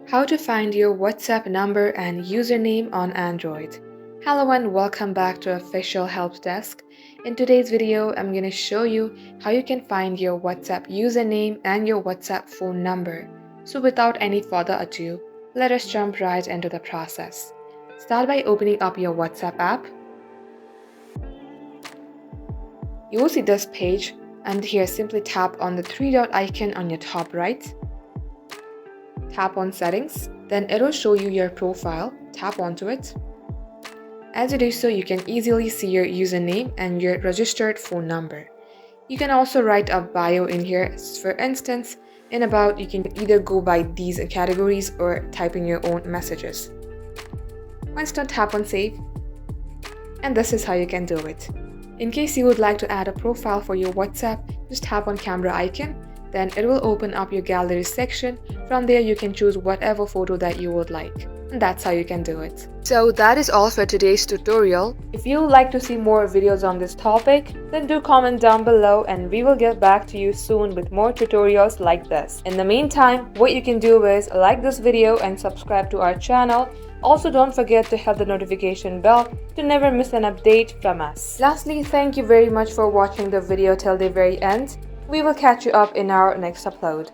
How to find your WhatsApp number and username on Android. Hello and welcome back to Official Help Desk. In today's video, I'm going to show you how you can find your WhatsApp username and your WhatsApp phone number. So without any further ado, let us jump right into the process. Start by opening up your WhatsApp app. You will see this page, and here simply tap on the three-dot icon on your top right. Tap on Settings, then it will show you your profile. Tap onto it. As you do so, you can easily see your username and your registered phone number. You can also write a bio in here. For instance, in About, you can either go by these categories or type in your own messages. Once done, tap on Save. And this is how you can do it. In case you would like to add a profile for your WhatsApp, just tap on camera icon. Then it will open up your gallery section. From there you can choose whatever photo that you would like. And that's how you can do it. So that is all for today's tutorial. If you would like to see more videos on this topic, then do comment down below and we will get back to you soon with more tutorials like this. In the meantime, what you can do is like this video and subscribe to our channel. Also, don't forget to hit the notification bell to never miss an update from us. Lastly, thank you very much for watching the video till the very end. We will catch you up in our next upload.